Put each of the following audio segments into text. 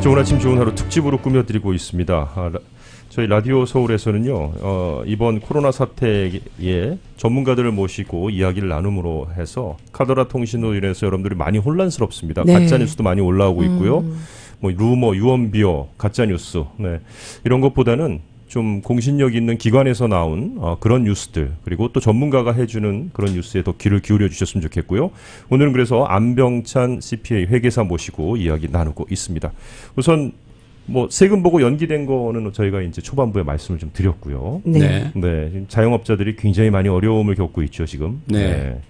좋은 아침 좋은 하루 특집으로 꾸며드리고 있습니다. 저희 라디오 서울에서는요, 이번 코로나 사태에 전문가들을 모시고 이야기를 나눔으로 해서 카더라 통신으로 인해서 여러분들이 많이 혼란스럽습니다. 네. 가짜뉴스도 많이 올라오고 있고요. 뭐 루머, 유언비어, 가짜뉴스, 네. 이런 것보다는 좀 공신력 있는 기관에서 나온 그런 뉴스들, 그리고 또 전문가가 해주는 그런 뉴스에 더 귀를 기울여 주셨으면 좋겠고요. 오늘은 그래서 안병찬 CPA 회계사 모시고 이야기 나누고 있습니다. 우선 뭐 세금 보고 연기된 거는 저희가 이제 초반부에 말씀을 좀 드렸고요. 네. 네, 자영업자들이 굉장히 많이 어려움을 겪고 있죠, 지금. 네.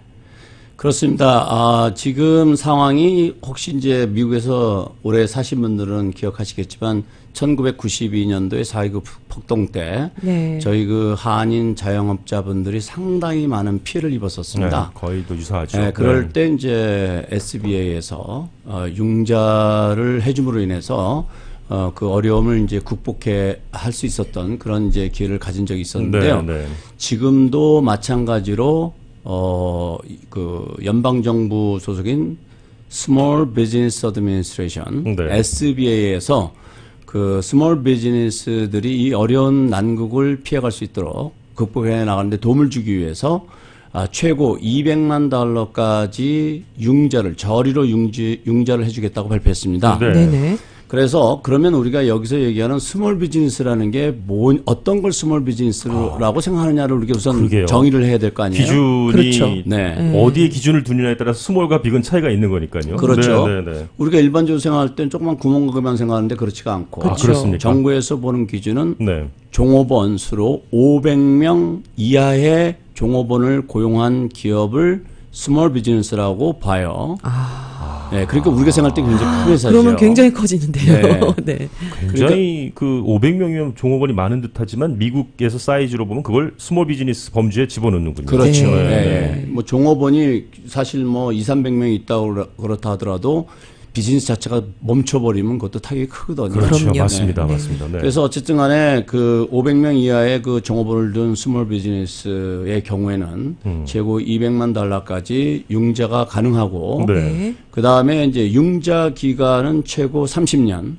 그렇습니다. 지금 상황이 혹시 이제 미국에서 오래 사신 분들은 기억하시겠지만 1992년도에 4.29 폭동 때 네. 저희 그 한인 자영업자분들이 상당히 많은 피해를 입었었습니다. 네, 거의 또 유사하죠. 네, 그럴 때 이제 SBA에서 융자를 해줌으로 인해서 그 어려움을 이제 극복해 할 수 있었던 그런 이제 기회를 가진 적이 있었는데요. 네, 네. 지금도 마찬가지로 그 연방정부 소속인 Small Business Administration, 네. SBA에서 그 스몰 비즈니스들이 이 어려운 난국을 피해갈 수 있도록 극복해 나가는데 도움을 주기 위해서 최고 $200만 달러까지 융자를 저리로 융자를 해주겠다고 발표했습니다. 네. 네네. 그래서 그러면 우리가 여기서 얘기하는 스몰 비즈니스라는 게 어떤 걸 스몰 비즈니스라고 생각하느냐를 우리가 우선 그러게요. 정의를 해야 될 거 아니에요? 기준이 그렇죠. 네. 어디에 기준을 두느냐에 따라서 스몰과 빅은 차이가 있는 거니까요. 그렇죠. 네, 네, 네. 우리가 일반적으로 생각할 때는 조그만 구멍가게만 생각하는데 그렇지가 않고 그렇습니까? 정부에서 보는 기준은 네. 종업원 수로 500명 이하의 종업원을 고용한 기업을 스몰 비즈니스라고 봐요. 네, 그러니까 우리가 생각할 때 굉장히 큰 회사죠. 그러면 굉장히 커지는데요. 네. 굉장히 그 500명이면 종업원이 많은 듯하지만 미국에서 사이즈로 보면 그걸 스몰 비즈니스 범주에 집어넣는군요. 그렇죠. 네. 네. 뭐 종업원이 사실 뭐 200~300명이 있다고 그렇다 하더라도 비즈니스 자체가 멈춰버리면 그것도 타격이 크거든요. 그렇죠. 그럼요. 맞습니다. 네. 맞습니다. 네. 그래서 어쨌든 간에 그 500명 이하의 그 종업원을 둔 스몰 비즈니스의 경우에는 최고 $200만 달러까지 융자가 가능하고 네. 네. 그 다음에 이제 융자 기간은 최고 30년,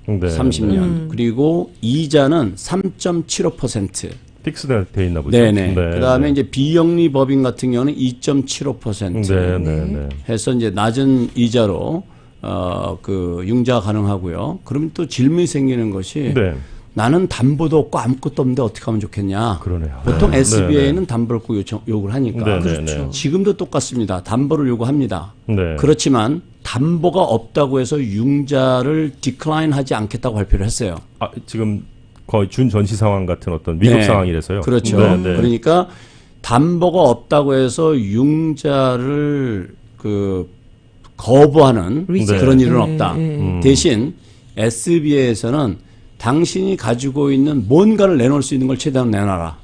네. 30년 그리고 이자는 3.75%. 픽스가 돼 있나 보죠. 네네. 네. 그 다음에 이제 비영리 법인 같은 경우는 2.75% 네, 네, 네. 해서 이제 낮은 이자로 그 융자 가능하고요. 그러면 또 질문이 생기는 것이 네. 나는 담보도 없고 아무것도 없는데 어떻게 하면 좋겠냐. 그러네요. 보통 네. SBA는 담보를 꼭 요구를 하니까. 네, 네, 그렇죠. 네. 지금도 똑같습니다. 담보를 요구합니다. 네. 그렇지만 담보가 없다고 해서 융자를 디클라인 하지 않겠다고 발표를 했어요. 지금 거의 준전시 상황 같은 어떤 미국 네. 상황이라서요. 그렇죠. 네, 네. 그러니까 담보가 없다고 해서 융자를 거부하는 리젝트. 그런 일은 네, 없다. 네. 대신 SBA에서는 당신이 가지고 있는 뭔가를 내놓을 수 있는 걸 최대한 내놔라.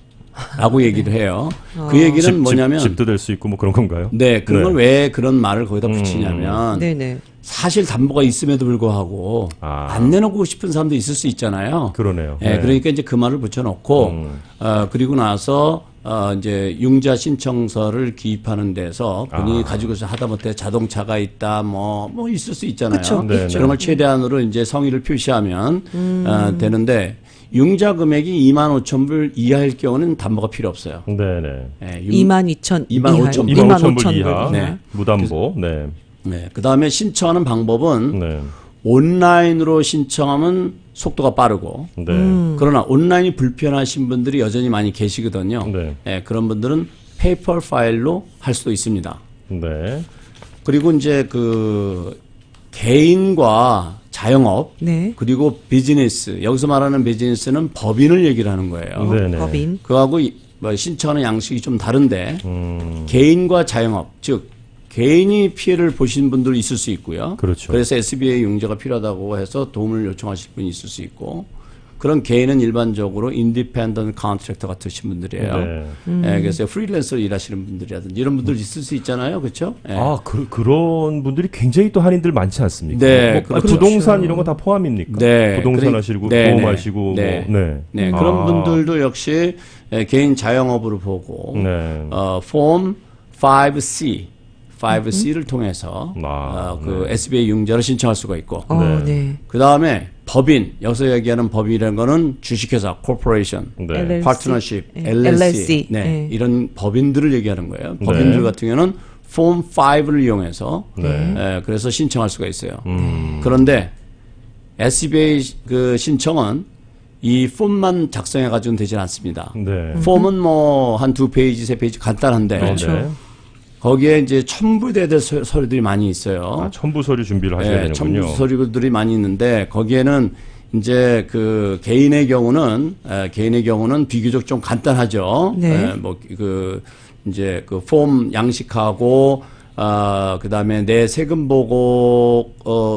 라고 얘기를 해요. 그 얘기는 뭐냐면 집도 될 수 있고 뭐 그런 건가요? 네, 그런 네. 걸 왜 그런 말을 거기다 붙이냐면 네네. 사실 담보가 있음에도 불구하고 안 내놓고 싶은 사람도 있을 수 있잖아요. 그러네요. 네, 그러니까 이제 그 말을 붙여놓고 그리고 나서 이제 융자 신청서를 기입하는 데서 본인이 가지고서 하다못해 자동차가 있다 뭐 있을 수 있잖아요. 그쵸, 네, 있죠. 그런 걸 최대한으로 이제 성의를 표시하면 되는데 융자 금액이 25,000불 이하일 경우는 담보가 필요 없어요. 네네. 네, 22,000 25,000 25,000불 이하 네. 무담보. 네. 네, 그 다음에 신청하는 방법은 네. 온라인으로 신청하면 속도가 빠르고 네. 그러나 온라인이 불편하신 분들이 여전히 많이 계시거든요. 네. 네, 그런 분들은 페이퍼 파일로 할 수도 있습니다. 네. 그리고 이제 그 개인과 자영업 네. 그리고 비즈니스 여기서 말하는 비즈니스는 법인을 얘기를 하는 거예요. 네네. 법인. 그거하고 뭐 신청하는 양식이 좀 다른데 개인과 자영업 즉 개인이 피해를 보신 분들 있을 수 있고요. 그렇죠. 그래서 SBA 융자가 필요하다고 해서 도움을 요청하실 분이 있을 수 있고 그런 개인은 일반적으로 인디펜던트 컨트랙터 같으신 분들이에요. 네. 네, 그래서 프리랜서로 일하시는 분들이라든지 이런 분들 있을 수 있잖아요. 그렇죠? 네. 그런 분들이 굉장히 또 한인들 많지 않습니까? 네, 뭐, 그렇죠. 부동산 이런 거 다 포함입니까? 네, 부동산 그러니- 하시고 네, 보험하시고 네. 뭐, 네. 네, 그런 분들도 역시 개인 자영업으로 보고 네. 폼 5C 5C를 통해서 그 네. SBA 융자를 신청할 수가 있고 네. 그 다음에 법인 여기서 얘기하는 법인이라는 거는 주식회사, corporation, 네. LLC. partnership, 네. LLC, 네. 네. 이런 법인들을 얘기하는 거예요. 네. 법인들 같은 경우는 폼 5를 이용해서 네. 그래서 신청할 수가 있어요. 그런데 SBA 그 신청은 이 폼만 작성해 가지고는 되지 않습니다. 네. 폼은 뭐 한 2페이지, 3페이지 간단한데 그렇죠. 거기에 이제 첨부돼야 될 서류들이 많이 있어요. 아, 첨부 서류 준비를 하셔야 되는군요. 첨부 서류들이 많이 있는데 거기에는 이제 그 개인의 경우는 비교적 좀 간단하죠. 네. 뭐 그 이제 그 폼 양식하고 그다음에 내 세금 보고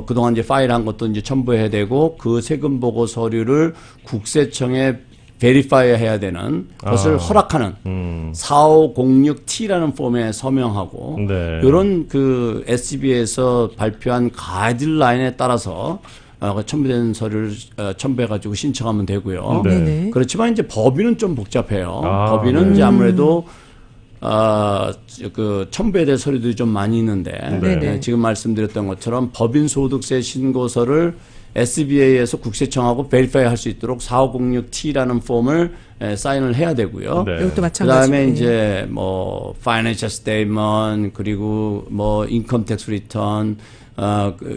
그동안 이제 파일한 것도 이제 첨부해야 되고 그 세금 보고 서류를 국세청에 베리파이 해야 되는 것을 허락하는 4506T라는 폼에 서명하고 네. 이런 그 SB에서 발표한 가이드라인에 따라서 첨부된 서류를 첨부해가지고 신청하면 되고요. 네. 네네. 그렇지만 이제 법인은 좀 복잡해요. 아, 법인은 이제 아무래도 그 첨부해야 될 서류들이 좀 많이 있는데 네네. 지금 말씀드렸던 것처럼 법인 소득세 신고서를 SBA에서 국세청하고 베리파이 할 수 있도록 4506T라는 폼을 사인을 해야 되고요. 네. 이것도 그 마찬가지고. 다음에 이제 뭐 financial statement 그리고 뭐 income tax return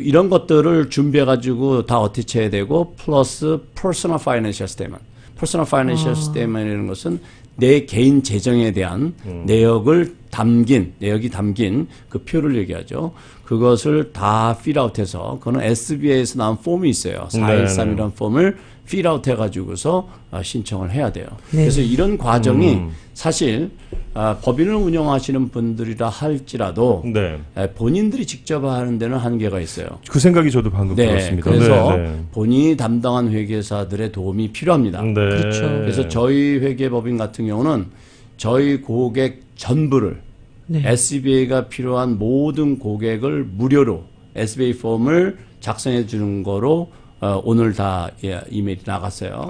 이런 것들을 준비해 가지고 다 어티치해야 되고 플러스 personal financial statement. personal financial statement이라는 것은 내 개인 재정에 대한 내역이 담긴 그 표를 얘기하죠. 그것을 다 필아웃해서 그거는 SBA에서 나온 폼이 있어요. 413이라는 폼을 필아웃 해가지고서 신청을 해야 돼요. 네. 그래서 이런 과정이 사실 법인을 운영하시는 분들이라 할지라도 네. 본인들이 직접 하는 데는 한계가 있어요. 그 생각이 저도 방금 네, 들었습니다. 그래서 네, 네. 본인이 담당한 회계사들의 도움이 필요합니다. 네. 그렇죠. 그래서 저희 회계법인 같은 경우는 저희 고객 전부를 네. SBA가 필요한 모든 고객을 무료로 SBA 폼을 작성해 주는 거로 오늘 다 이메일이 나갔어요.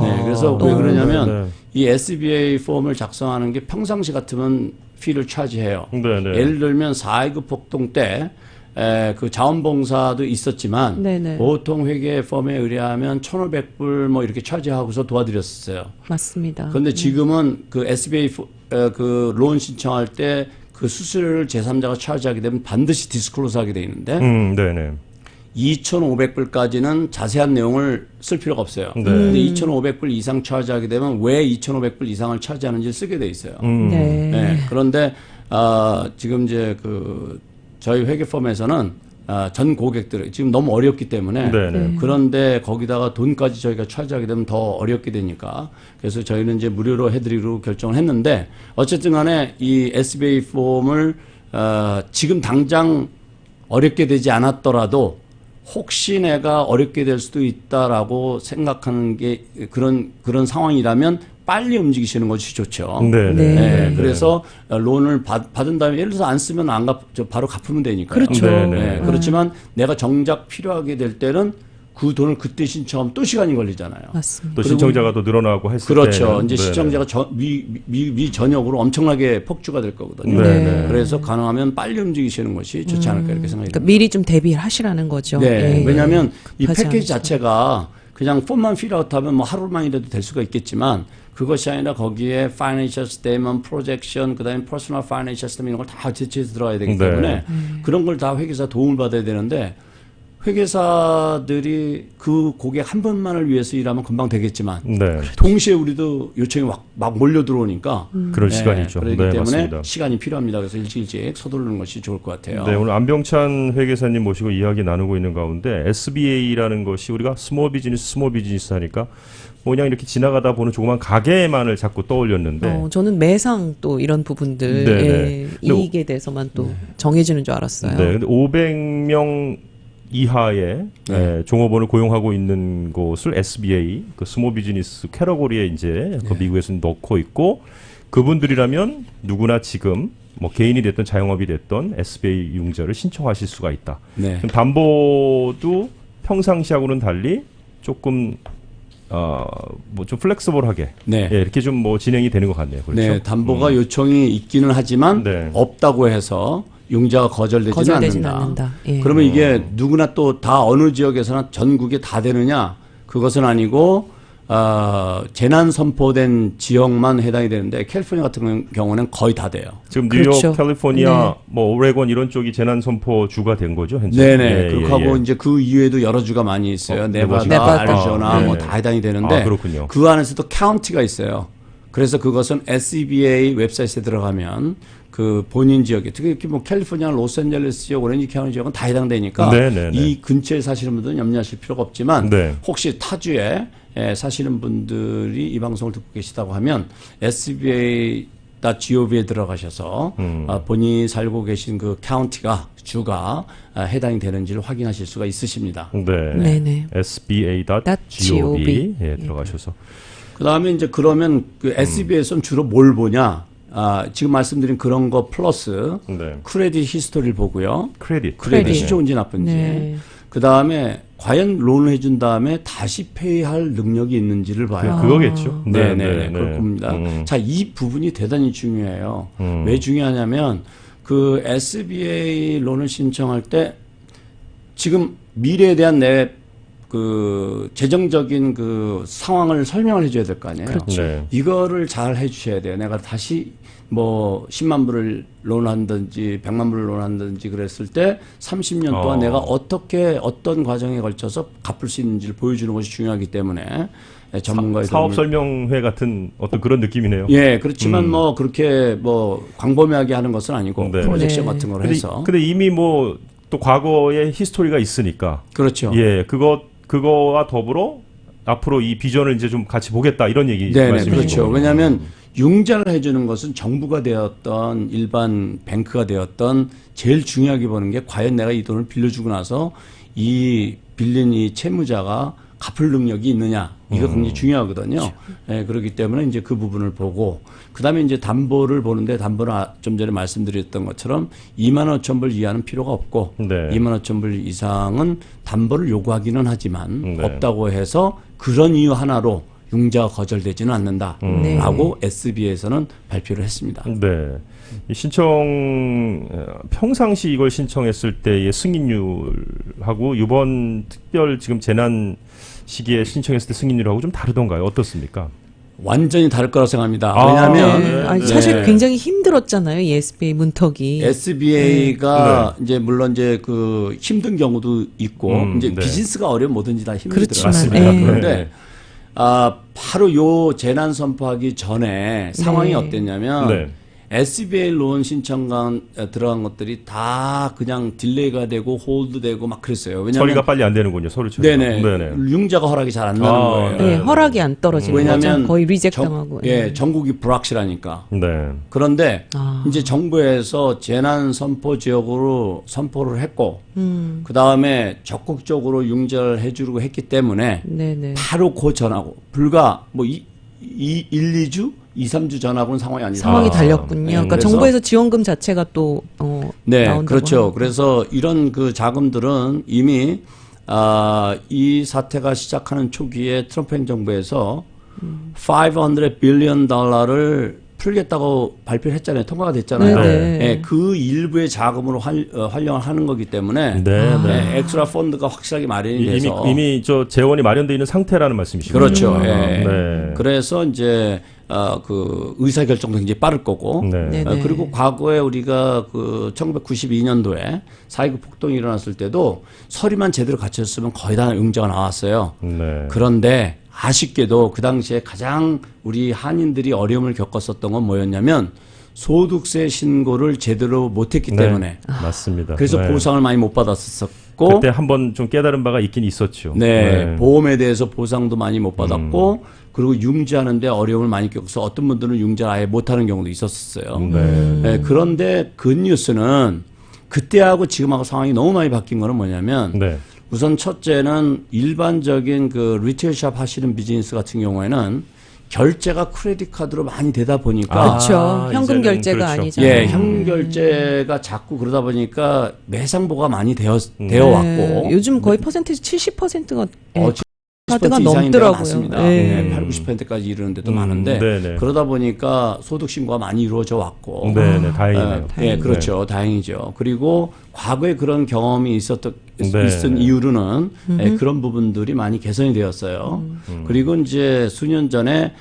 네, 그래서 왜 그러냐면 네, 네. 이 SBA 폼을 작성하는 게 평상시 같으면 피를 차지해요. 네, 네. 예를 들면 4.29 폭동 때 그 자원봉사도 있었지만 네네. 보통 회계 폼에 의뢰하면 1,500불 뭐 이렇게 차지하고서 도와드렸었어요. 맞습니다. 그런데 지금은 그 SBA 그 론 신청할 때 그 수수료를 제3자가 차지하게 되면 반드시 디스클로스 하게 돼 있는데 네네. 2,500불까지는 자세한 내용을 쓸 필요가 없어요. 네. 근데 2,500불 이상 차지하게 되면 왜 2,500불 이상을 차지하는지 쓰게 돼 있어요. 네. 네. 그런데 지금 이제 그 저희 회계펌에서는 전 고객들 지금 너무 어렵기 때문에 네네. 그런데 거기다가 돈까지 저희가 차지하게 되면 더 어렵게 되니까 그래서 저희는 이제 무료로 해드리기로 결정을 했는데 어쨌든 간에 이 SBA 폼을 지금 당장 어렵게 되지 않았더라도 혹시 내가 어렵게 될 수도 있다라고 생각하는 게 그런 상황이라면 빨리 움직이시는 것이 좋죠. 네네. 네, 그래서 론을 받은 다음에 예를 들어서 안 쓰면 바로 갚으면 되니까요. 그렇죠. 네네. 그렇지만 내가 정작 필요하게 될 때는 그 돈을 그때 신청하면 또 시간이 걸리잖아요. 맞습니다. 또 신청자가 또 늘어나고 했을 그렇죠. 때는. 이제 네네. 시청자가 미전역으로 엄청나게 폭주가 될 거거든요. 네네. 그래서 가능하면 빨리 움직이시는 것이 좋지 않을까 이렇게 생각이 그러니까 듭니다. 미리 좀 대비를 하시라는 거죠. 네. 예, 왜냐하면 이 급하지 패키지 않아서. 자체가 그냥 폼만 필아웃하면 뭐 하루만이라도 될 수가 있겠지만 그것이 아니라 거기에 financial statement, projection, 그다음에 personal financial statement 이런 걸 다 제치해서 들어가야 되기 네. 때문에 그런 걸 다 회계사 도움을 받아야 되는데 회계사들이 그 고객 한 번만을 위해서 일하면 금방 되겠지만 네. 동시에 우리도 요청이 막 몰려 들어오니까 그럴 시간이죠. 그렇기 네, 때문에 맞습니다. 시간이 필요합니다. 그래서 일찍 서두르는 것이 좋을 것 같아요. 네, 오늘 안병찬 회계사님 모시고 이야기 나누고 있는 가운데 SBA라는 것이 우리가 스몰 비즈니스 하니까 뭐 그냥 이렇게 지나가다 보는 조그만 가게만을 자꾸 떠올렸는데 저는 매상 또 이런 부분들 네네. 예, 이익에 대해서만 또 정해지는 줄 알았어요. 네, 근데 500명 이하의 종업원을 고용하고 있는 곳을 SBA 그 스몰 비즈니스 캐러고리에 이제 그 미국에서 넣고 있고 그분들이라면 누구나 지금 뭐 개인이 됐던 자영업이 됐던 SBA 융자를 신청하실 수가 있다. 네. 그럼 담보도 평상시하고는 달리 조금 뭐 좀 플렉서블하게 네. 예, 이렇게 좀 뭐 진행이 되는 것 같네요. 그렇죠? 네, 담보가 요청이 있기는 하지만 네. 없다고 해서 융자가 거절되지는 않는다. 예. 그러면 이게 누구나 또 다 어느 지역에서나 전국에 다 되느냐? 그것은 아니고 재난 선포된 지역만 해당이 되는데 캘리포니아 같은 경우는 거의 다 돼요. 지금 뉴욕, 그렇죠. 캘리포니아, 네. 뭐 오레곤 이런 쪽이 재난 선포 주가 된 거죠, 현재. 네네. 그렇게 하고 이제 그 이외에도 여러 주가 많이 있어요. 네바다, 네바다. 애리조나 네. 뭐 다 해당이 되는데 그렇군요. 그 안에서도 카운티가 있어요. 그래서 그것은 SCBA 웹사이트에 들어가면 그 본인 지역에 특히 뭐 캘리포니아, 로스앤젤레스 지역, 오렌지 카운티 지역은 다 해당되니까 네네네. 이 근처에 사시는 분들은 염려하실 필요가 없지만 네. 혹시 타주에 사시는 분들이 이 방송을 듣고 계시다고 하면 SBA.gov에 들어가셔서 본인이 살고 계신 그 카운티가 주가 해당이 되는지를 확인하실 수가 있으십니다. 네. 네네. sba.gov 예, 들어가셔서. 그다음에 이제 그러면 그 SBA에서는 주로 뭘 보냐? 지금 말씀드린 그런 거 플러스 네. 크레딧 히스토리를 보고요. 크레딧. 크레딧이 네. 좋은지 나쁜지. 네. 그다음에 과연 론을 해준 다음에 다시 페이할 능력이 있는지를 봐요. 그거겠죠. 네네네. 그럴 겁니다. 자, 이 부분이 대단히 중요해요. 왜 중요하냐면 그 SBA 론을 신청할 때 지금 미래에 대한 내 그 재정적인 그 상황을 설명을 해줘야 될 거 아니에요. 그렇죠. 네. 이거를 잘 해주셔야 돼요. 내가 다시 뭐 10만 불을 론한든지 100만 불을 론한든지 그랬을 때 30년 동안 내가 어떻게 어떤 과정에 걸쳐서 갚을 수 있는지를 보여주는 것이 중요하기 때문에 전문가의 사업 도움을- 설명회 같은 어떤 그런 느낌이네요. 예, 그렇지만 뭐 그렇게 뭐 광범위하게 하는 것은 아니고 네. 프로젝션 네. 같은 걸 근데, 해서 근데 이미 뭐 또 과거의 히스토리가 있으니까. 그렇죠. 예, 그거와 더불어 앞으로 이 비전을 이제 좀 같이 보겠다 이런 얘기 네, 말씀이신 그렇죠. 거군요. 왜냐하면 융자를 해주는 것은 정부가 되었던 일반 뱅크가 되었던 제일 중요하게 보는 게 과연 내가 이 돈을 빌려주고 나서 이 빌린 이 채무자가 갚을 능력이 있느냐 이거 굉장히 중요하거든요. 예, 그렇기 때문에 이제 그 부분을 보고 그다음에 이제 담보를 보는데 담보는 좀 전에 말씀드렸던 것처럼 2만 5천 불 이하는 필요가 없고 네. 2만 5천 불 이상은 담보를 요구하기는 하지만 네. 없다고 해서 그런 이유 하나로 융자가 거절되지는 않는다라고 SB에서는 발표를 했습니다. 네. 이 신청 평상시 이걸 신청했을 때의 승인율하고 이번 특별 지금 재난 시기에 신청했을 때 승인율하고 좀 다르던가요? 어떻습니까? 완전히 다를 거라고 생각합니다. 아, 왜냐하면 네. 아니, 네. 사실 굉장히 힘들었잖아요. 이 SBA 문턱이. SBA가 이제 물론 이제 그 힘든 경우도 있고 이제 네. 비즈니스가 어려면 뭐든지 다 힘들더라고요. 그렇지만, 맞습니다. 네. 그런데 바로 요 재난 선포하기 전에 상황이 네. 어땠냐면 네. SBA 론 신청간 들어간 것들이 다 그냥 딜레이가 되고 홀드되고 막 그랬어요. 왜냐하면 처리가 빨리 안 되는군요. 서류 처리가. 네네 융자가 허락이 잘 안 나는 거예요. 네, 허락이 안 떨어지는 왜냐하면 거죠. 거의 리젝 당하고. 전국이 불확실하니까. 네. 그런데 아. 이제 정부에서 재난 선포 지역으로 선포를 했고 그 다음에 적극적으로 융자를 해주려고 했기 때문에 네네. 바로 그 전하고 불과 뭐 1, 2주, 2, 3주 전하고는 상황이 아니다. 상황이 달렸군요. 네, 그러니까 그래서- 정부에서 지원금 자체가 또 네, 나온다고 그렇죠. 하니까. 그래서 이런 그 자금들은 이미 이 사태가 시작하는 초기에 트럼프 행정부에서 500 빌리언 달러를 풀겠다고 발표를 했잖아요. 통과가 됐잖아요. 네네. 네, 그 일부의 자금으로 활용을 하는 거기 때문에 네. 네, 엑스트라 펀드가 확실하게 마련이 돼서 이미 저 재원이 마련되어 있는 상태라는 말씀이시죠. 그렇죠. 예. 네. 그래서 이제 그 의사 결정도 굉장히 빠를 거고 네. 네네. 그리고 과거에 우리가 그 1992년도에 4.29 폭동이 일어났을 때도 서류만 제대로 갖췄으면 거의 다 융자가 나왔어요. 네. 그런데 아쉽게도 그 당시에 가장 우리 한인들이 어려움을 겪었었던 건 뭐였냐면 소득세 신고를 제대로 못했기 때문에 맞습니다. 그래서 네. 보상을 많이 못 받았었고 그때 한번 좀 깨달은 바가 있긴 있었죠. 네, 보험에 대해서 보상도 많이 못 받았고 그리고 융자하는데 어려움을 많이 겪어서 어떤 분들은 융자를 아예 못하는 경우도 있었어요. 네, 그런데 그 뉴스는 그때하고 지금하고 상황이 너무 많이 바뀐 거는 뭐냐면 네. 우선 첫째는 일반적인 그 리테일샵 하시는 비즈니스 같은 경우에는 결제가 크레딧 카드로 많이 되다 보니까 그렇죠. 현금 이제는 결제가 그렇죠. 아니잖아요. 예, 현금 결제가 자꾸 그러다 보니까 매상보가 많이 되어 네, 왔고 요즘 거의 퍼센테이지 70%가 어, 80%가 이상인 데가 넘더라고요. 많습니다. 네. 네, 8, 90%까지 이르는 데도 많은데 네네. 그러다 보니까 소득 신고가 많이 이루어져 왔고 네네, 다행이네요. 네, 그렇죠. 다행이죠. 그리고 과거에 그런 경험이 네. 있었던 이후로는 그런 부분들이 많이 개선이 되었어요. 그리고 이제 수년 전에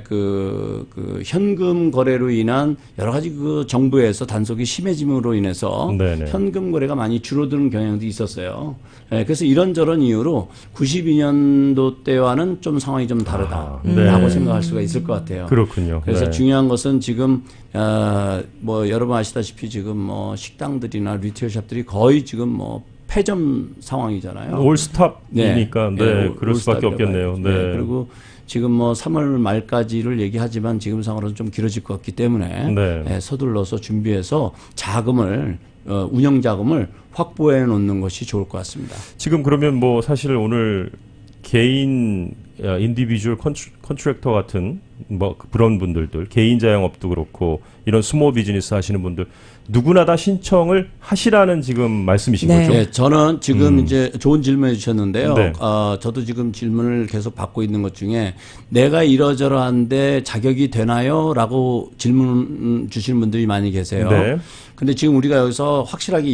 그 현금 거래로 인한 여러 가지 그 정부에서 단속이 심해짐으로 인해서 네네. 현금 거래가 많이 줄어드는 경향도 있었어요. 그래서 이런저런 이유로 92년도 때와는 좀 상황이 좀 다르다라고 네. 생각할 수가 있을 것 같아요. 그렇군요. 그래서 네. 중요한 것은 지금 뭐 여러분 아시다시피 지금 뭐 식당들이나 리테일샵들이 거의 지금 뭐 폐점 상황이잖아요. 올스탑이니까 네, 그럴 수밖에 올스탑이라고 없겠네요. 해야죠. 네. 그리고 지금 뭐 3월 말까지를 얘기하지만 지금 상황으로는 좀 길어질 것 같기 때문에 네. 서둘러서 준비해서 자금을 운영 자금을 확보해 놓는 것이 좋을 것 같습니다. 지금 그러면 뭐 사실 오늘 개인 인디비주얼 컨트랙터 같은 뭐 그런 분들들 개인 자영업도 그렇고 이런 스몰 비즈니스 하시는 분들 누구나 다 신청을 하시라는 지금 말씀이신 네. 거죠? 네, 저는 지금 이제 좋은 질문해 주셨는데요. 네. 저도 지금 질문을 계속 받고 있는 것 중에 내가 이러저러한데 자격이 되나요? 라고 질문 주시는 분들이 많이 계세요. 네. 근데 지금 우리가 여기서 확실하게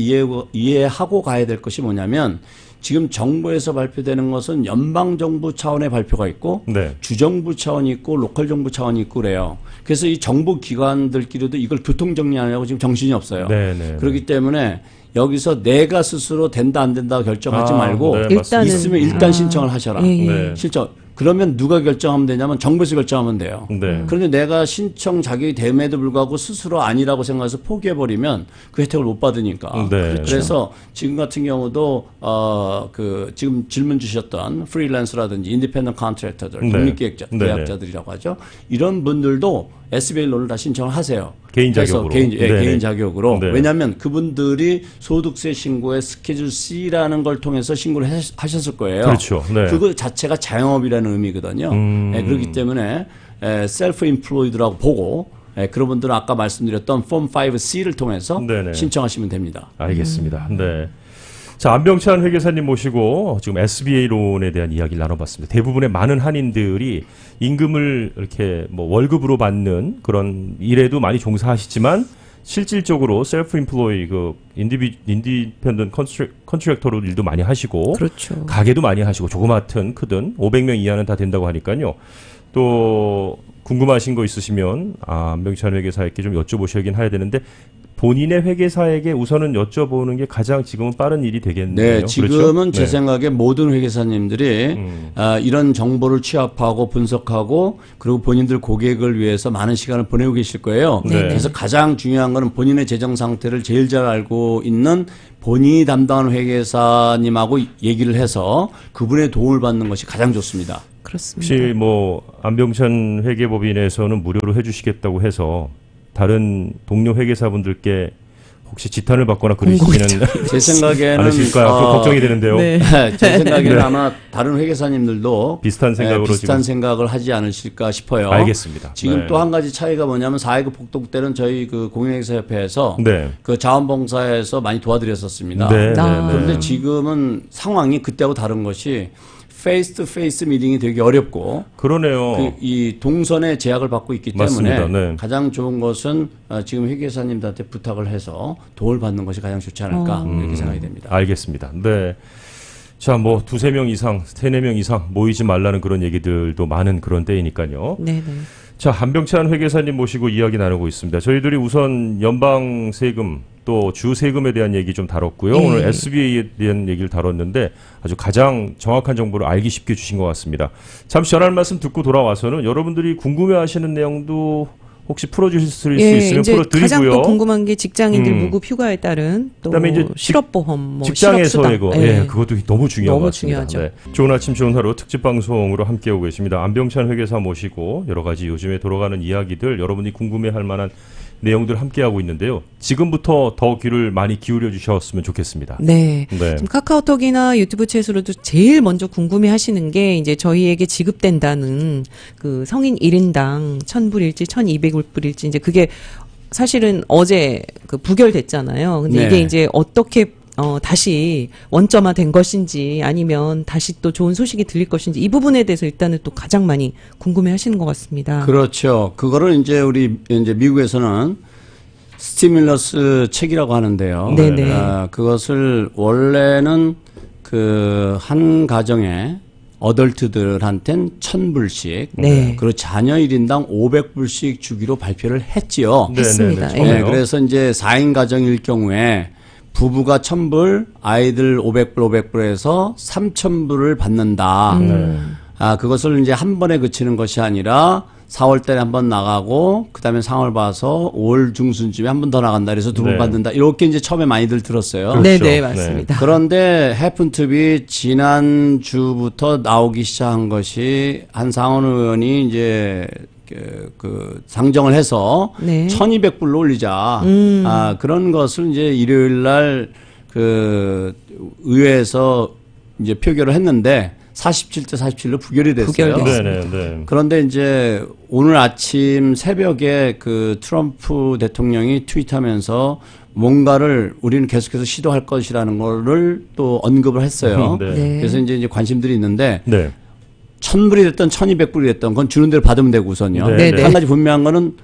이해하고 가야 될 것이 뭐냐면 지금 정부에서 발표되는 것은 연방정부 차원의 발표가 있고 네. 주정부 차원이 있고 로컬 정부 차원이 있고 그래요. 그래서 이 정부 기관들끼리도 이걸 교통정리하려고 지금 정신이 없어요. 네, 네. 그렇기 때문에 여기서 내가 스스로 된다 안 된다 결정하지 말고 네, 일단은 있으면 일단 신청을 하셔라. 예, 예. 네. 실전. 그러면 누가 결정하면 되냐면 정부에서 결정하면 돼요. 네. 그런데 내가 신청 자격이 됨에도 불구하고 스스로 아니라고 생각해서 포기해버리면 그 혜택을 못 받으니까. 네. 그래서 지금 같은 경우도 지금 질문 주셨던 프리랜서라든지 인디펜던트 컨트랙터들, 네. 독립계약자들이라고 하죠. 이런 분들도 SBA 론을 다 신청을 하세요. 개인 그래서 자격으로. 개인 네네. 자격으로. 네. 왜냐하면 그분들이 소득세 신고에 스케줄 C라는 걸 통해서 신고를 하셨을 거예요. 그렇죠. 네. 그거 자체가 자영업이라는 의미거든요. 그렇기 때문에 셀프 인플로이드라고 보고 그런 분들은 아까 말씀드렸던 폼 5C를 통해서 네네. 신청하시면 됩니다. 알겠습니다. 네. 자, 안병찬 회계사님 모시고 지금 SBA 론에 대한 이야기를 나눠봤습니다. 대부분의 많은 한인들이 임금을 이렇게 뭐 월급으로 받는 그런 일에도 많이 종사하시지만 실질적으로 셀프 인플로이 그 인디펜던트 컨트랙터로 일도 많이 하시고 그렇죠. 가게도 많이 하시고 조그맣든 크든 500명 이하는 다 된다고 하니까요. 또 궁금하신 거 있으시면 안병찬 회계사에게 좀 여쭤보셔야긴 해야 되는데 본인의 회계사에게 우선은 여쭤보는 게 가장 지금은 빠른 일이 되겠네요. 네, 지금은 그렇죠? 제 네. 생각에 모든 회계사님들이 이런 정보를 취합하고 분석하고 그리고 본인들 고객을 위해서 많은 시간을 보내고 계실 거예요. 네. 그래서 가장 중요한 거는 본인의 재정 상태를 제일 잘 알고 있는 본인이 담당하는 회계사님하고 얘기를 해서 그분의 도움을 받는 것이 가장 좋습니다. 그렇습니다. 혹시 뭐 안병찬 회계법인에서는 무료로 해주시겠다고 해서 다른 동료 회계사분들께 혹시 지탄을 받거나 그러시지는 제 생각에는 않으실까요? 그거 걱정이 되는데요. 네. 제 생각에는 아마 다른 회계사님들도 비슷한 생각으로 비슷한 지금 생각을 하지 않으실까 싶어요. 알겠습니다. 지금 네. 또 한 가지 차이가 뭐냐면 4.19 폭동 때는 저희 그 공인회계사협회에서 네. 그 자원봉사에서 많이 도와드렸었습니다. 네, 아. 그런데 지금은 상황이 그때하고 다른 것이 페이스 투 페이스 미팅이 되게 어렵고 그러네요. 이 동선의 제약을 받고 있기 때문에 맞습니다. 네. 가장 좋은 것은 지금 회계사님들한테 부탁을 해서 도움을 받는 것이 가장 좋지 않을까 이렇게 생각이 됩니다. 알겠습니다. 네. 자, 뭐 두세 명 이상, 세네 명 이상 모이지 말라는 그런 얘기들도 많은 그런 때이니까요. 네네. 자, 한병찬 회계사님 모시고 이야기 나누고 있습니다. 저희들이 우선 연방 세금 또 주 세금에 대한 얘기 좀 다뤘고요. 네. 오늘 SBA에 대한 얘기를 다뤘는데 아주 가장 정확한 정보를 알기 쉽게 주신 것 같습니다. 잠시 전할 말씀 듣고 돌아와서는 여러분들이 궁금해하시는 내용도 혹시 풀어주실 수 있으면 이제 풀어드리고요. 가장 또 궁금한 게 직장인들 무급 휴가에 따른 또 그다음에 이제 실업보험, 뭐 직장에서의 거, 실업수당. 예, 그것도 너무 중요한 너무 것 같습니다. 중요하죠. 네. 좋은 아침 좋은 하루 특집 방송으로 함께하고 계십니다. 안병찬 회계사 모시고 여러 가지 요즘에 돌아가는 이야기들 여러분이 궁금해할 만한 내용들 함께하고 있는데요. 지금부터 더 귀를 많이 기울여 주셨으면 좋겠습니다. 네. 네. 지금 카카오톡이나 유튜브 채소로도 제일 먼저 궁금해 하시는 게 이제 저희에게 지급된다는 그 성인 1인당 1,000불일지 1,200불일지 이제 그게 사실은 어제 그 부결됐잖아요. 근데 네. 이게 이제 어떻게 다시 원점화된 것인지 아니면 다시 또 좋은 소식이 들릴 것인지 이 부분에 대해서 일단은 또 가장 많이 궁금해하시는 것 같습니다. 그렇죠. 그거를 이제 우리 이제 미국에서는 스티뮬러스 책이라고 하는데요. 네네. 그것을 원래는 그 한 가정에 어덜트들한텐 1,000불씩 네. 그리고 자녀 1인당 500불씩 주기로 발표를 했지요. 했습니다. 네, 예. 네, 그래서 이제 4인 가정일 경우에 부부가 1,000불, 아이들 500불에서 3,000불을 받는다. 그것을 이제 한 번에 그치는 것이 아니라 4월 달에 한 번 나가고 그다음에 상황을 봐서 5월 중순쯤에 한 번 더 나간다. 그래서 두 번 네. 받는다. 이렇게 이제 처음에 많이들 들었어요. 네, 그렇죠. 네, 맞습니다. 그런데 해픈투비 지난 주부터 나오기 시작한 것이 한상원 의원이 이제 그 상정을 해서 네. 1,200불로 올리자. 그런 것을 이제 일요일 날 그 의회에서 이제 표결을 했는데 47대 47로 부결이 됐어요. 부결됐어요. 네. 그런데 이제 오늘 아침 새벽에 그 트럼프 대통령이 트윗하면서 뭔가를 우리는 계속해서 시도할 것이라는 거를 또 언급을 했어요. 네. 네. 그래서 이제 관심들이 있는데 네. 1,000불이 됐던 1,200불이 됐던 그건 주는 대로 받으면 되고 우선요. 네, 네. 한 가지 분명한 거는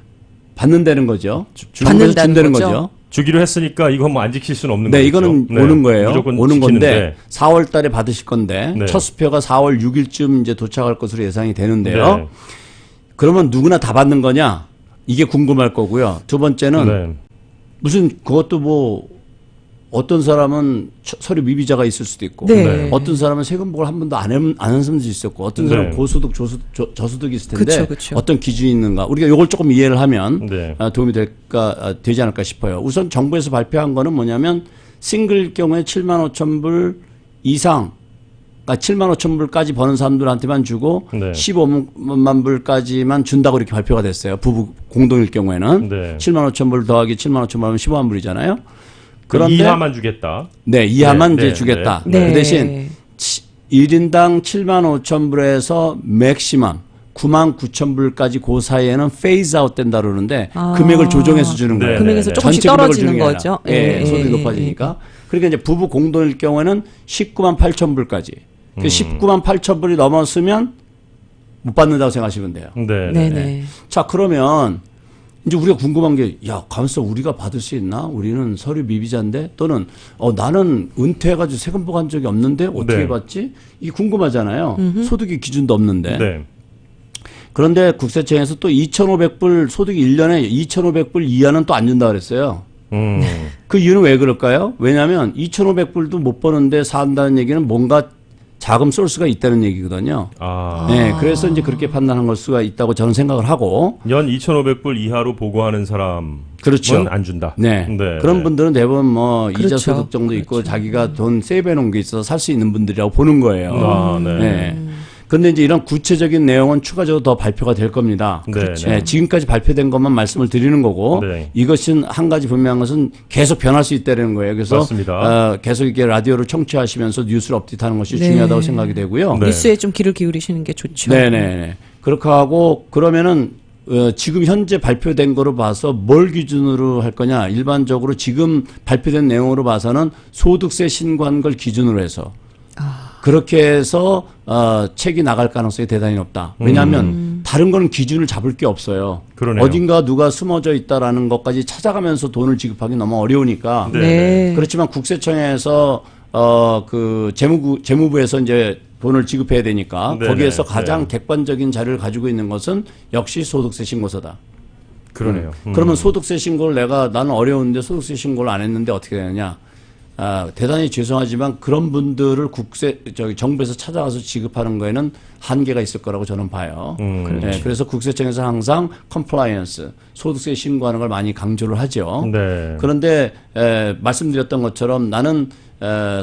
받는다는 거죠. 받는다는 준다는 거죠. 거죠. 주기로 했으니까 이건 뭐 안 지킬 수는 없는 네, 거죠. 이거는 네. 오는 거예요. 무조건 오는 지키는데. 건데 4월 달에 받으실 건데 네. 첫 수표가 4월 6일쯤 이제 도착할 것으로 예상이 되는데요. 네. 그러면 누구나 다 받는 거냐? 이게 궁금할 거고요. 두 번째는 네. 무슨 그것도 뭐 어떤 사람은 서류 미비자가 있을 수도 있고 네. 어떤 사람은 세금 보고를 한 번도 안 한 사람도 있었고 어떤 사람은 네. 고소득 저소득이 있을 텐데 그쵸. 어떤 기준이 있는가 우리가 이걸 조금 이해를 하면 네. 도움이 되지 않을까 싶어요. 우선 정부에서 발표한 거는 뭐냐면 싱글 경우에 7만 5천 불 이상 그러니까 7만 5천 불까지 버는 사람들한테만 주고 네. 15만 불까지만 준다고 이렇게 발표가 됐어요. 부부 공동일 경우에는 네. 7만 5천 불 더하기 7만 5천 불 하면 15만 불이잖아요. 그런데 이하만 주겠다. 네, 이하만 네, 이제 네, 주겠다. 네. 그 대신 1인당 7만 5천 불에서 맥시멈 9만 9천 불까지 그 사이에는 페이즈 아웃 된다 그러는데 금액을 조정해서 주는 네, 거예요. 금액에서 네. 조금씩 전체 금액을 떨어지는 주는 게 아니라. 거죠. 예, 예, 소득이 예, 높아지니까. 그러니까 이제 부부 공동일 경우에는 19만 8천 불까지. 그 19만 8천 불이 넘었으면 못 받는다고 생각하시면 돼요. 네. 네, 네. 자, 그러면 이제 우리가 궁금한 게, 야, 가만있어, 우리가 받을 수 있나? 우리는 서류 미비자인데? 또는, 나는 은퇴해가지고 세금 보고한 적이 없는데? 어떻게 네. 받지? 이게 궁금하잖아요. 소득의 기준도 없는데. 네. 그런데 국세청에서 또 2,500불, 소득이 1년에 2,500불 이하는 또 안 준다 그랬어요. 그 이유는 왜 그럴까요? 왜냐하면 2,500불도 못 버는데 산다는 얘기는 뭔가 자금 소스가 있다는 얘기거든요. 네, 그래서 이제 그렇게 판단한 걸 수가 있다고 저는 생각을 하고. 연 2,500불 이하로 보고하는 사람은 그렇죠. 안 준다. 네. 네. 그런 분들은 대부분 뭐 그렇죠. 이자 소득 정도 있고 자기가 돈 세이브해 놓은 게 있어서 살 수 있는 분들이라고 보는 거예요. 아, 네. 네. 근데 이제 이런 구체적인 내용은 추가적으로 더 발표가 될 겁니다. 그렇죠. 네, 지금까지 발표된 것만 말씀을 드리는 거고 네. 이것은 한 가지 분명한 것은 계속 변할 수 있다는 거예요. 그래서 맞습니다. 계속 이렇게 라디오를 청취하시면서 뉴스를 업데이트하는 것이 네. 중요하다고 생각이 되고요. 네. 뉴스에 좀 귀를 기울이시는 게 좋죠. 네네. 그렇게 하고 그러면은 지금 현재 발표된 거로 봐서 뭘 기준으로 할 거냐? 일반적으로 지금 발표된 내용으로 봐서는 소득세 신고한 걸 기준으로 해서 그렇게 해서 책이 나갈 가능성이 대단히 높다. 왜냐하면 다른 거는 기준을 잡을 게 없어요. 그러네요. 어딘가 누가 숨어져 있다라는 것까지 찾아가면서 돈을 지급하기 너무 어려우니까. 네. 네. 그렇지만 국세청에서 그 재무부에서 이제 돈을 지급해야 되니까 네네. 거기에서 가장 네. 객관적인 자료를 가지고 있는 것은 역시 소득세 신고서다. 그러네요. 그러면 소득세 신고를 나는 어려운데 소득세 신고를 안 했는데 어떻게 되느냐? 대단히 죄송하지만 그런 분들을 정부에서 찾아가서 지급하는 거에는 한계가 있을 거라고 저는 봐요. 네, 그래서 국세청에서 항상 컴플라이언스, 소득세 신고하는 걸 많이 강조를 하죠. 네. 그런데 말씀드렸던 것처럼 나는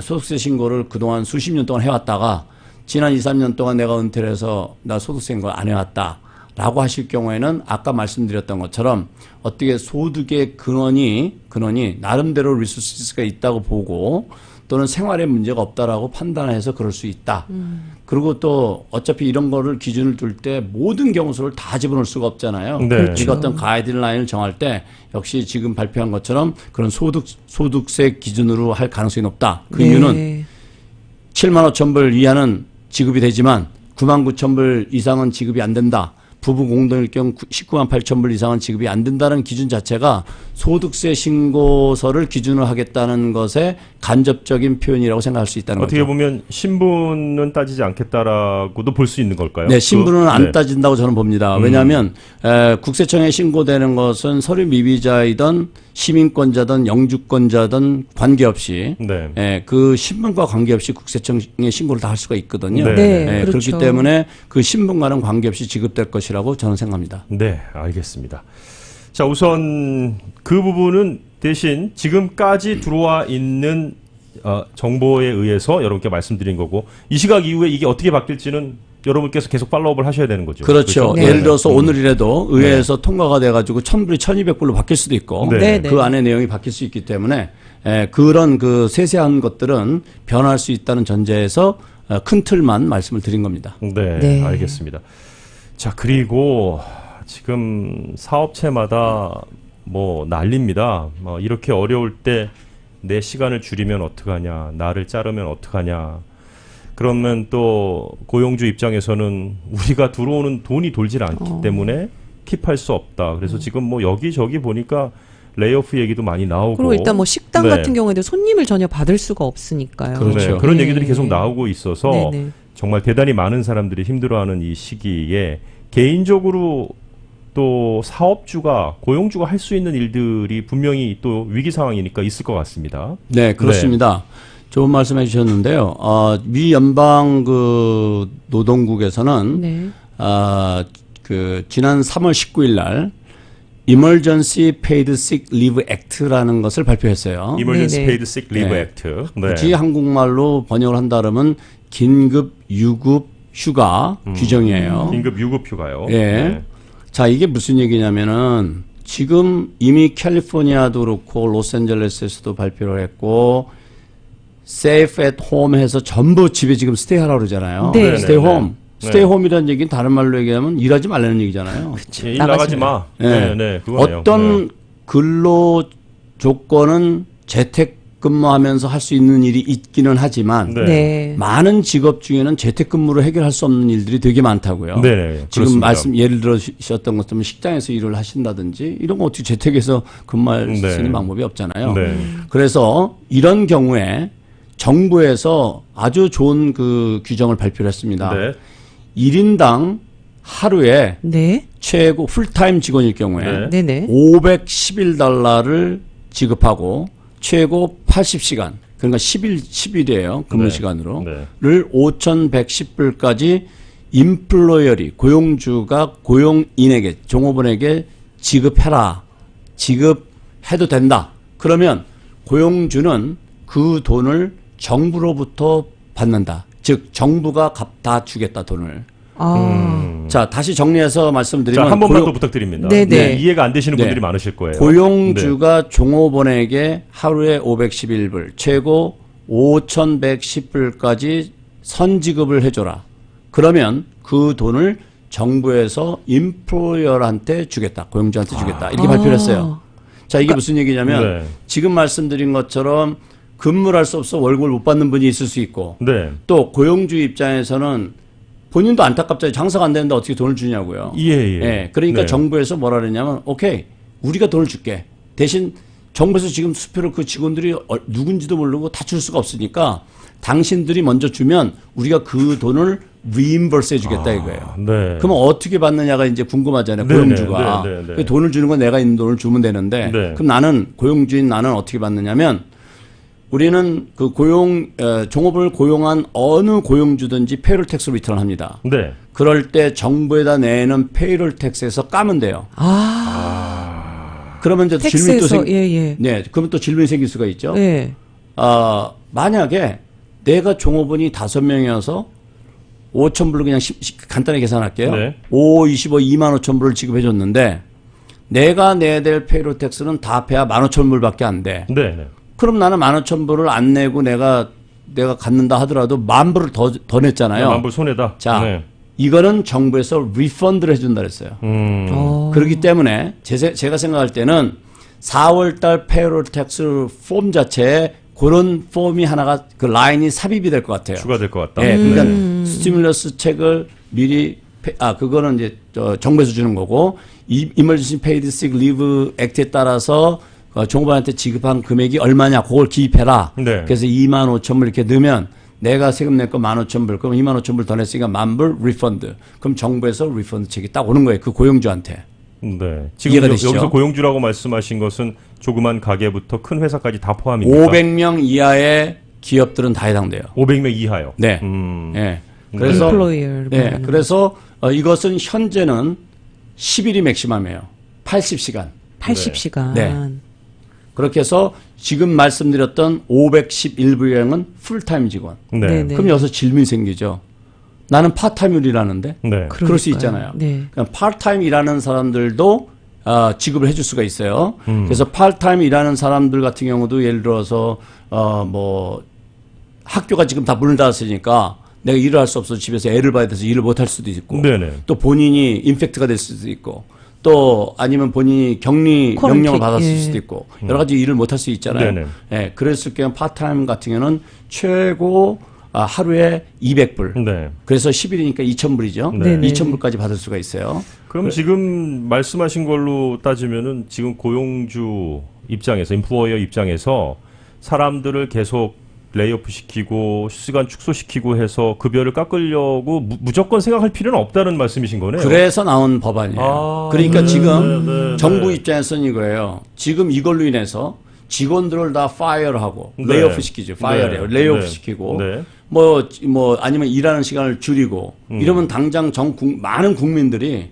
소득세 신고를 그동안 수십 년 동안 해왔다가 지난 2, 3년 동안 내가 은퇴를 해서 나 소득세 신고 안 해왔다. 라고 하실 경우에는 아까 말씀드렸던 것처럼 어떻게 소득의 근원이 나름대로 리소스가 있다고 보고 또는 생활에 문제가 없다라고 판단해서 그럴 수 있다. 그리고 또 어차피 이런 거를 기준을 둘 때 모든 경우수를 다 집어넣을 수가 없잖아요. 네. 그러니까 어떤 가이드라인을 정할 때 역시 지금 발표한 것처럼 그런 소득세 기준으로 할 가능성이 높다. 그 이유는 7만 5천 불 이하는 지급이 되지만 9만 9천 불 이상은 지급이 안 된다. 부부 공동일 경우 19만 8천 불 이상은 지급이 안 된다는 기준 자체가 소득세 신고서를 기준으로 하겠다는 것의 간접적인 표현이라고 생각할 수 있다는 어떻게 거죠. 보면 신분은 따지지 않겠다라고도 볼 수 있는 걸까요? 네, 신분은 안 네. 따진다고 저는 봅니다. 왜냐하면 국세청에 신고되는 것은 서류 미비자이든 시민권자든 영주권자든 관계없이 네. 그 신분과 관계없이 국세청에 신고를 다 할 수가 있거든요. 네. 네, 그렇죠. 그렇기 때문에 그 신분과는 관계없이 지급될 것이라고 저는 생각합니다. 네, 알겠습니다. 자, 우선 그 부분은 대신 지금까지 들어와 있는 정보에 의해서 여러분께 말씀드린 거고 이 시각 이후에 이게 어떻게 바뀔지는 여러분께서 계속 팔로우업을 하셔야 되는 거죠. 그렇죠. 네. 예를 들어서 오늘이라도 의회에서 통과가 돼가지고 1,000불이 1,200불로 바뀔 수도 있고 네. 네. 그 안에 내용이 바뀔 수 있기 때문에 그런 그 세세한 것들은 변할 수 있다는 전제에서 큰 틀만 말씀을 드린 겁니다. 네, 네. 알겠습니다. 자, 그리고 지금 사업체마다 뭐 난립니다. 이렇게 어려울 때 내 시간을 줄이면 어떡하냐, 나를 자르면 어떡하냐. 그러면 또 고용주 입장에서는 우리가 들어오는 돈이 돌질 않기 때문에 킵할 수 없다. 그래서 지금 뭐 여기저기 보니까 레이오프 얘기도 많이 나오고. 그리고 일단 뭐 식당 네. 같은 경우에도 손님을 전혀 받을 수가 없으니까요. 그렇죠. 네, 그런 네. 얘기들이 계속 나오고 있어서 네네. 정말 대단히 많은 사람들이 힘들어하는 이 시기에 개인적으로 또 사업주가 고용주가 할 수 있는 일들이 분명히 또 위기 상황이니까 있을 것 같습니다. 네, 그렇습니다. 좋은 말씀 해주셨는데요. 미 연방 그 노동국에서는 네. 그 지난 3월 19일 날 Emergency Paid Sick Leave Act라는 것을 발표했어요. Emergency 네네. Paid Sick Leave 네. Act. 네. 굳이 한국말로 번역을 한다면 긴급 유급 휴가 규정이에요. 긴급 유급휴가요. 예. 네. 자, 이게 무슨 얘기냐면은 지금 이미 캘리포니아도 그렇고 로스앤젤레스에서도 발표를 했고 Safe at Home 해서 전부 집에 지금 스테이 하라고 그러잖아요. 네. 스테이 네, 홈. 네. 스테이 홈이라는 얘기는 다른 말로 얘기하면 일하지 말라는 얘기잖아요. 예, 일 나가지 마. 네, 네, 그거네요. 어떤 근로 조건은 재택근무하면서 할 수 있는 일이 있기는 하지만 네. 네. 많은 직업 중에는 재택근무로 해결할 수 없는 일들이 되게 많다고요. 네, 네, 지금 그렇습니다. 말씀 예를 들으셨던 것처럼 식당에서 일을 하신다든지 이런 거 어떻게 재택에서 근무할 수 네. 있는 방법이 없잖아요. 네. 그래서 이런 경우에 정부에서 아주 좋은 그 규정을 발표를 했습니다. 네. 1인당 하루에 네. 최고 풀타임 직원일 경우에 네. 네네. 511달러를 지급하고 최고 80시간 그러니까 10일이에요. 근무 네. 시간으로. 네. 를 5,110불까지 임플로이어리 고용주가 고용인에게 종업원에게 지급해라. 지급해도 된다. 그러면 고용주는 그 돈을 정부로부터 받는다. 즉 정부가 다 주겠다 돈을. 자 다시 정리해서 말씀드리면 자, 한 번만 더 부탁드립니다. 네, 네. 이해가 안 되시는 네. 분들이 많으실 거예요. 고용주가 종업원에게 하루에 511불, 최고 5,110불까지 선지급을 해줘라. 그러면 그 돈을 정부에서 임플로이어한테 주겠다. 고용주한테 주겠다. 이렇게 발표를 했어요. 자, 이게 무슨 얘기냐면 네. 지금 말씀드린 것처럼 근무를 할 수 없어 월급을 못 받는 분이 있을 수 있고 네. 또 고용주 입장에서는 본인도 안타깝잖아요. 장사가 안 되는데 어떻게 돈을 주냐고요. 예. 그러니까 네. 정부에서 뭐라 그러냐면 오케이 우리가 돈을 줄게. 대신 정부에서 지금 수표로 그 직원들이 누군지도 모르고 다 줄 수가 없으니까 당신들이 먼저 주면 우리가 그 돈을 reimburse 해주겠다 이거예요. 네. 그러면 어떻게 받느냐가 이제 궁금하잖아요. 네네, 고용주가. 네네. 그 돈을 주는 건 내가 있는 돈을 주면 되는데 네. 그럼 나는 고용주인 나는 어떻게 받느냐면 우리는 그 종업원을 고용한 어느 고용주든지 페이롤 텍스 리턴을 합니다. 네. 그럴 때 정부에다 내는 페이롤 텍스에서 까면 돼요. 그러면 이제 질문이 또 텍스에서 예. 네, 그러면 또 질문이 생길 수가 있죠. 네. 만약에 내가 종업원이 5명이어서 5,000불을 그냥 간단히 계산할게요. 네. 5, 25, 25,000불을 지급해 줬는데 내가 내야 될 페이롤 텍스는 다 합해야 15,000불밖에 안 돼. 네. 네. 그럼 나는 15,000불을 안 내고 내가 갖는다 하더라도 10,000불을 더 냈잖아요. 만불 손해다. 자, 네. 이거는 정부에서 리펀드를 해준다 그랬어요. 그렇기 때문에 제가 생각할 때는 4월달 페이롤 텍스 폼 자체에 그런 폼이 하나가 그 라인이 삽입이 될 것 같아요. 추가될 것 같다. 네, 그러니까 스티뮬러스 책을 미리 그거는 이제 정부에서 주는 거고 이머전시 페이드 시크 리브 액트에 따라서 종업원한테 지급한 금액이 얼마냐 그걸 기입해라. 네. 그래서 25,000불 이렇게 넣으면 내가 세금 낼 거 15,000불 그럼 25,000불 더 냈으니까 10,000불 리펀드. 그럼 정부에서 리펀드 책이 딱 오는 거예요. 그 고용주한테. 네. 지금 이해가 되시죠? 여기서 고용주라고 말씀하신 것은 조그만 가게부터 큰 회사까지 다 포함입니까? 500명 이하의 기업들은 다 해당돼요. 500명 이하요. 네. 네. 그래서 employer 네. 그래서 이것은 현재는 10일이 맥시멈이에요. 80시간. 80시간. 네. 그렇게 해서 지금 말씀드렸던 511부형은 풀타임 직원. 네. 네네. 그럼 여기서 질문이 생기죠. 나는 파타임 일이라는데 네. 그럴 수 그러니까요. 있잖아요. 네. 그러니까 파타임 일하는 사람들도 지급을 해줄 수가 있어요. 그래서 파타임 일하는 사람들 같은 경우도 예를 들어서 뭐 학교가 지금 다 문을 닫았으니까 내가 일을 할 수 없어서 집에서 애를 봐야 돼서 일을 못 할 수도 있고 네네. 또 본인이 인펙트가 될 수도 있고 또 아니면 본인이 격리 쿼런틴, 명령을 받았을 예. 수도 있고 여러 가지 일을 못 할 수 있잖아요. 네네. 예, 그랬을 경우 파타임 같은 경우는 최고 하루에 200불. 네. 그래서 10일이니까 2,000불이죠. 네. 2,000불까지 받을 수가 있어요. 그럼 지금 말씀하신 걸로 따지면은 지금 고용주 입장에서 인플로어 입장에서 사람들을 계속 레이오프 시키고 시간 축소시키고 해서 급여를 깎으려고 무조건 생각할 필요는 없다는 말씀이신 거네요. 그래서 나온 법안이에요. 아, 그러니까 네, 지금 네, 정부 네. 입장에서는 이거예요. 지금 이걸로 인해서 직원들을 다 파이어를 하고 네. 레이오프 시키죠. 파이어래요. 네. 레이오프 네. 시키고 네. 뭐 아니면 일하는 시간을 줄이고 이러면 당장 많은 국민들이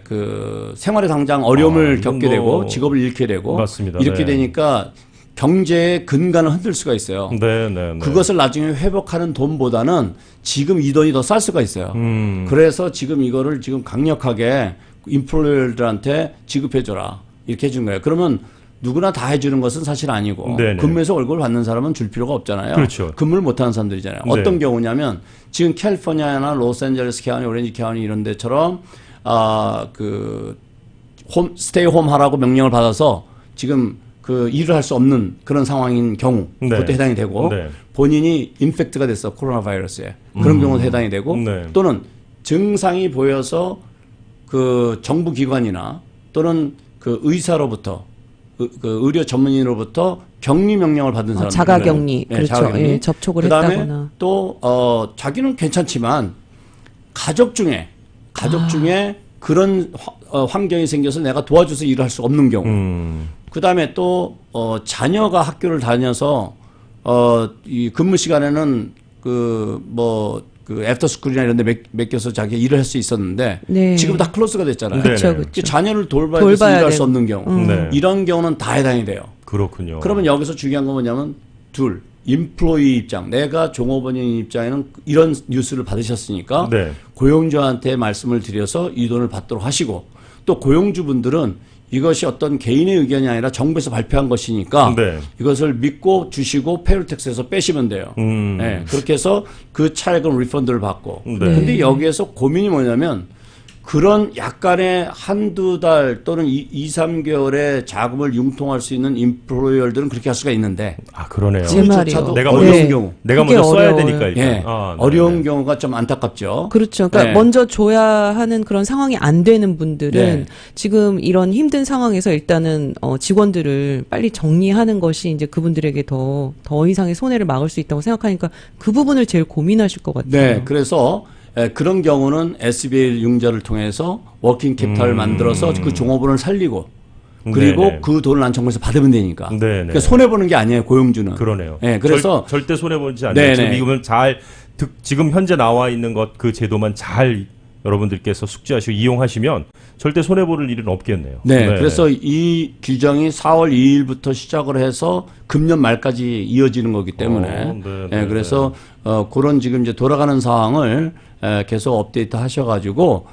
그 생활에 당장 어려움을 이건 겪게 뭐 되고 직업을 잃게 되고 맞습니다. 이렇게 네. 되니까 경제의 근간을 흔들 수가 있어요. 네, 네, 네. 그것을 나중에 회복하는 돈보다는 지금 이 돈이 더 쌀 수가 있어요. 그래서 지금 이거를 지금 강력하게 인플루언서들한테 지급해줘라 이렇게 해준 거예요. 그러면 누구나 다 해주는 것은 사실 아니고 네네. 근무에서 월급을 받는 사람은 줄 필요가 없잖아요. 그렇죠. 근무를 못하는 사람들이잖아요. 네. 어떤 경우냐면 지금 캘리포니아나 로스앤젤레스 카운티, 오렌지 카운티 이런 데처럼 그 스테이 홈 하라고 명령을 받아서 지금 그 일을 할 수 없는 그런 상황인 경우 네. 그것도 해당이 되고 네. 본인이 인펙트가 됐어 코로나 바이러스에 그런 경우도 해당이 되고 네. 또는 증상이 보여서 그 정부 기관이나 또는 그 의사로부터 그 의료 전문의로부터 격리 명령을 받은 사람들 자가격리. 그렇죠. 자가격리. 예, 접촉을 그다음에 했다거나. 또 자기는 괜찮지만 가족 중에 그런 환경이 생겨서 내가 도와줘서 일을 할 수 없는 경우 그다음에 또 자녀가 학교를 다녀서 이 근무 시간에는 그 애프터스쿨이나 이런 데 맡겨서 자기 일을 할 수 있었는데 네. 지금 다 클로즈가 됐잖아요. 네네. 그렇죠, 그렇죠. 자녀를 돌봐야 돼서 일할 수 되고. 없는 경우. 네. 이런 경우는 다 해당이 돼요. 그렇군요. 그러면 여기서 중요한 건 뭐냐면 인플로이 입장, 내가 종업원인 입장에는 이런 뉴스를 받으셨으니까 네. 고용주한테 말씀을 드려서 이 돈을 받도록 하시고 또 고용주분들은 이것이 어떤 개인의 의견이 아니라 정부에서 발표한 것이니까 네. 이것을 믿고 주시고 페이롤 텍스에서 빼시면 돼요. 네, 그렇게 해서 그 차액은 리펀드를 받고. 네. 근데 여기에서 고민이 뭐냐면 그런 약간의 한두 달 또는 2-3개월의 자금을 융통할 수 있는 인플로이어들은 그렇게 할 수가 있는데 아, 그러네요. 제 말이요. 그조차도 내가 어려운 네. 경우. 내가 그게 먼저 써야 어려워요. 되니까 일단. 예, 아, 네, 어려운 네. 경우가 좀 안타깝죠. 그렇죠. 그러니까 네. 먼저 줘야 하는 그런 상황이 안 되는 분들은 네. 지금 이런 힘든 상황에서 일단은 직원들을 빨리 정리하는 것이 이제 그분들에게 더 이상의 손해를 막을 수 있다고 생각하니까 그 부분을 제일 고민하실 것 같아요. 네, 그래서 그런 경우는 SBL 융자를 통해서 워킹 캐피탈을 만들어서 그 종업원을 살리고 그리고 네네. 그 돈을 난 정부에서 받으면 되니까. 네네. 그러니까 손해 보는 게 아니에요, 고용주는. 그러네요. 네, 그래서 절대 손해 보지 않아요. 네네. 지금 이거면 지금 현재 나와 있는 것 그 제도만 잘 여러분들께서 숙지하시고 이용하시면 절대 손해 보는 일은 없겠네요. 네, 그래서 이 규정이 4월 2일부터 시작을 해서 금년 말까지 이어지는 거기 때문에 그래서 그런 지금 이제 돌아가는 상황을 계속 업데이트 하셔가지고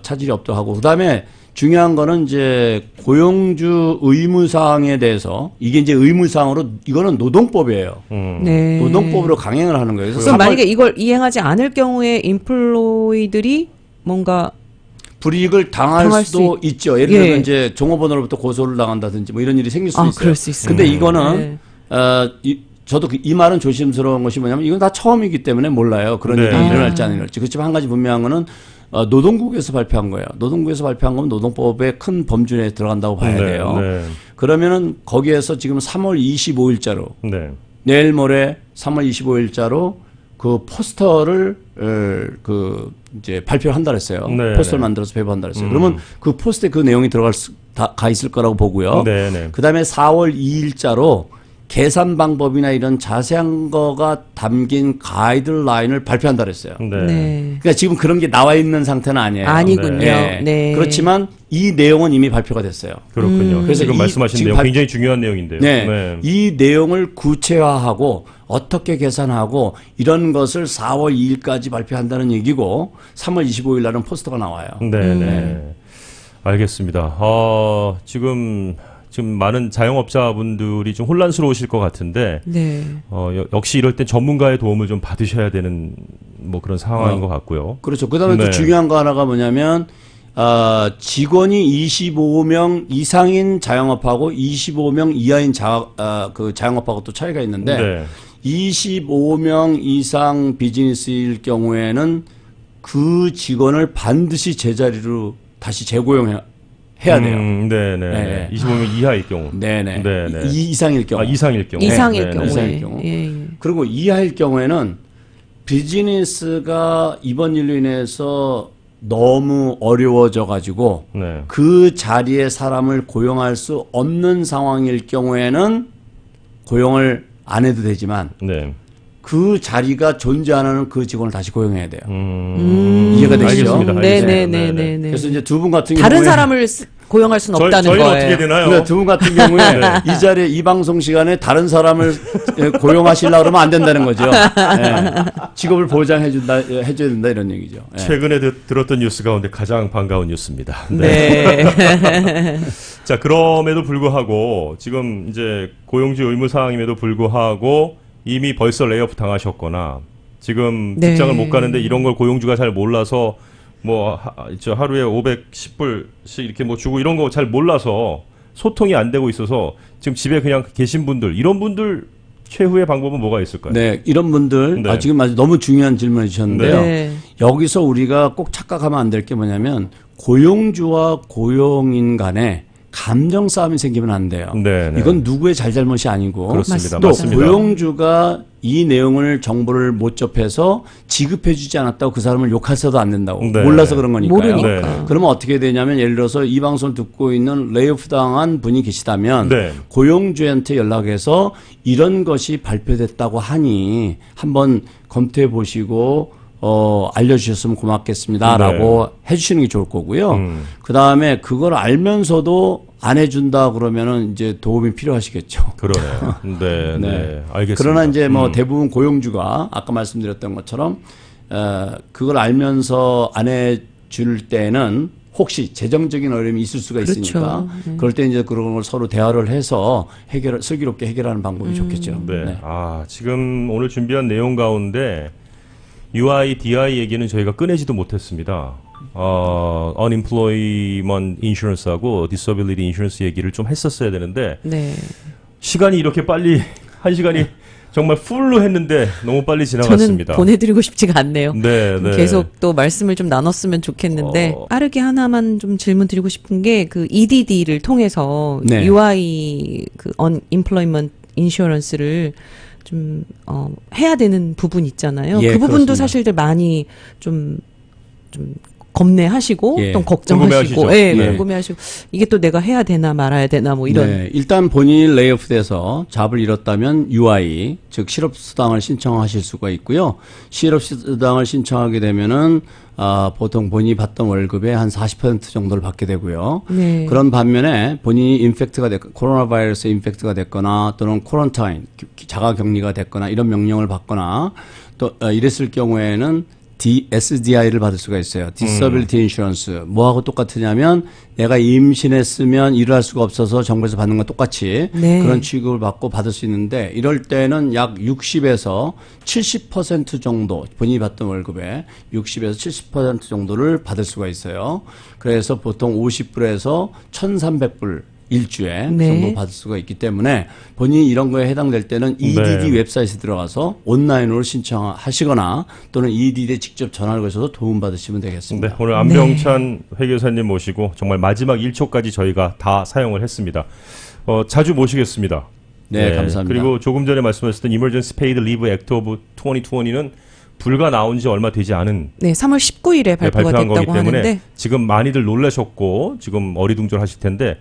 차질이 없도록 하고 그다음에 중요한 거는 이제 고용주 의무사항에 대해서 이게 이제 의무사항으로 이거는 노동법이에요. 네. 노동법으로 강행을 하는 거예요. 그래서 만약에 이걸 이행하지 않을 경우에 인플로이들이 뭔가 불이익을 당할 수도 있죠. 예를 들면 이제 종업원으로부터 고소를 당한다든지 뭐 이런 일이 생길 수도 있어요. 그럴 수 있어요. 근데 이거는 저도 이 말은 조심스러운 것이 뭐냐면 이건 다 처음이기 때문에 몰라요. 그런 일이 일어날지 안 일어날지. 그렇지만 한 가지 분명한 거는 노동국에서 발표한 거예요. 노동국에서 발표한 건 노동법의 큰 범주에 들어간다고 봐야 돼요. 그러면은 거기에서 지금 3월 25일자로 내일 모레 3월 25일자로 그 포스터를 그 이제 발표한다 그랬어요. 포스터를 만들어서 배부한다 그랬어요. 그러면 그 포스터에 그 내용이 가 있을 거라고 보고요. 그다음에 4월 2일자로 계산 방법이나 이런 자세한 거가 담긴 가이드라인을 발표한다 그랬어요. 그러니까 지금 그런 게 나와 있는 상태는 아니에요. 아니군요. 네. 그렇지만 이 내용은 이미 발표가 됐어요. 그렇군요. 그래서 지금 말씀하신 내용 굉장히 중요한 내용인데요. 이 내용을 구체화하고 어떻게 계산하고 이런 것을 4월 2일까지 발표한다는 얘기고 3월 25일 날은 포스터가 나와요. 알겠습니다. 지금 많은 자영업자분들이 좀 혼란스러우실 것 같은데, 역시 이럴 땐 전문가의 도움을 좀 받으셔야 되는 뭐 그런 상황인 것 같고요. 그렇죠. 그 다음에 또 중요한 거 하나가 뭐냐면, 직원이 25명 이상인 자영업하고 25명 이하인 그 자영업하고 또 차이가 있는데, 25명 이상 비즈니스일 경우에는 그 직원을 반드시 제자리로 다시 재고용해야 돼요. 25명 이하일 경우. 이상일 경우. 이상일 경우. 이상일 경우. 그리고 이하일 경우에는 비즈니스가 이번 일로 인해서 너무 어려워져 가지고 그 자리에 사람을 고용할 수 없는 상황일 경우에는 고용을 안 해도 되지만 그 자리가 존재하는 그 직원을 다시 고용해야 돼요. 이해가 되시죠? 알겠습니다. 네네네. 그래서 이제 두 분 같은 경우에 다른 사람을 고용할 수는 없다는 저희는 거예요. 어떻게 되나요? 그러니까 두 분 같은 경우에 이 자리에 이 방송 시간에 다른 사람을 고용하시려고 그러면 안 된다는 거죠. 직업을 보장해줘야 된다 이런 얘기죠. 최근에 들었던 뉴스 가운데 가장 반가운 뉴스입니다. 자, 그럼에도 불구하고 지금 이제 고용주 의무 사항임에도 불구하고 이미 벌써 레이오프 당하셨거나 지금 직장을 못 가는데 이런 걸 고용주가 잘 몰라서 뭐 하루에 510불씩 이렇게 뭐 주고 이런 거 잘 몰라서 소통이 안 되고 있어서 지금 집에 그냥 계신 분들 이런 분들 최후의 방법은 뭐가 있을까요? 네, 이런 분들 지금 아주 너무 중요한 질문을 주셨는데요. 여기서 우리가 꼭 착각하면 안 될 게 뭐냐면 고용주와 고용인 간에 감정 싸움이 생기면 안 돼요. 이건 누구의 잘잘못이 아니고 그렇습니다. 또 맞습니다. 고용주가 이 내용을 정보를 못 접해서 지급해주지 않았다고 그 사람을 욕해서도 안 된다고. 몰라서 그런 거니까요. 모르니까. 그러면 어떻게 되냐면 예를 들어서 이 방송을 듣고 있는 레이오프 당한 분이 계시다면 고용주한테 연락해서 이런 것이 발표됐다고 하니 한번 검토해 보시고 알려주셨으면 고맙겠습니다라고 해주시는 게 좋을 거고요. 그 다음에 그걸 알면서도 안 해준다 그러면은 이제 도움이 필요하시겠죠. 그러네요. 알겠습니다. 그러나 이제 뭐 대부분 고용주가 아까 말씀드렸던 것처럼 그걸 알면서 안 해줄 때는 혹시 재정적인 어려움이 있을 수가 있으니까 그럴 때 이제 그런 걸 서로 대화를 해서 슬기롭게 해결하는 방법이 좋겠죠. 지금 오늘 준비한 내용 가운데 UI, DI 얘기는 저희가 꺼내지도 못했습니다. Unemployment Insurance하고 Disability Insurance 얘기를 좀 했었어야 되는데 시간이 이렇게 빨리 한 시간이 정말 풀로 했는데 너무 빨리 지나갔습니다. 저는 보내드리고 싶지가 않네요. 계속 또 말씀을 좀 나눴으면 좋겠는데 빠르게 하나만 좀 질문 드리고 싶은 게 그 EDD를 통해서 UI 그 Unemployment Insurance를 좀 해야 되는 부분 있잖아요. 그 부분도 그렇습니다. 사실들 많이 좀 겁내하시고 예. 또 걱정하시고, 궁금해하시죠. 예, 네. 궁금해하시고 이게 또 내가 해야 되나 말아야 되나 뭐 이런. 네, 일단 본인이 레이오프돼서 잡을 잃었다면 UI 즉 실업수당을 신청하실 수가 있고요. 실업수당을 신청하게 되면은 보통 본인이 받던 월급의 한 40% 정도를 받게 되고요. 네. 그런 반면에 본인이 인펙트가 코로나 바이러스에 인펙트가 됐거나 또는 코런타인 자가격리가 됐거나 이런 명령을 받거나 또 이랬을 경우에는 SDI를 받을 수가 있어요. Disability Insurance. 뭐하고 똑같으냐면 내가 임신했으면 일을 할 수가 없어서 정부에서 받는 건 똑같이 네. 그런 취급을 받고 받을 수 있는데 이럴 때는 약 60에서 70% 정도 본인이 받던 월급의 60에서 70% 정도를 받을 수가 있어요. 그래서 보통 50불에서 1,300불 일주에 네. 정도 받을 수가 있기 때문에 본인이 이런 거에 해당될 때는 EDD 네. 웹사이트에 들어가서 온라인으로 신청하시거나 또는 EDD에 직접 전화를 거셔서 도움받으시면 되겠습니다. 네, 오늘 안병찬 회계사님 모시고 정말 마지막 1초까지 저희가 다 사용을 했습니다. 자주 모시겠습니다. 네, 감사합니다. 그리고 조금 전에 말씀하셨던 Emergency Paid Leave Act of 2020는 불과 나온 지 얼마 되지 않은 네, 3월 19일에 발표가 발표한 거기 됐다고 때문에 하는데 지금 많이들 놀라셨고 지금 어리둥절하실 텐데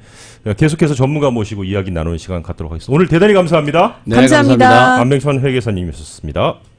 계속해서 전문가 모시고 이야기 나누는 시간 갖도록 하겠습니다. 오늘 대단히 감사합니다. 네, 감사합니다. 안병찬 회계사님이셨습니다.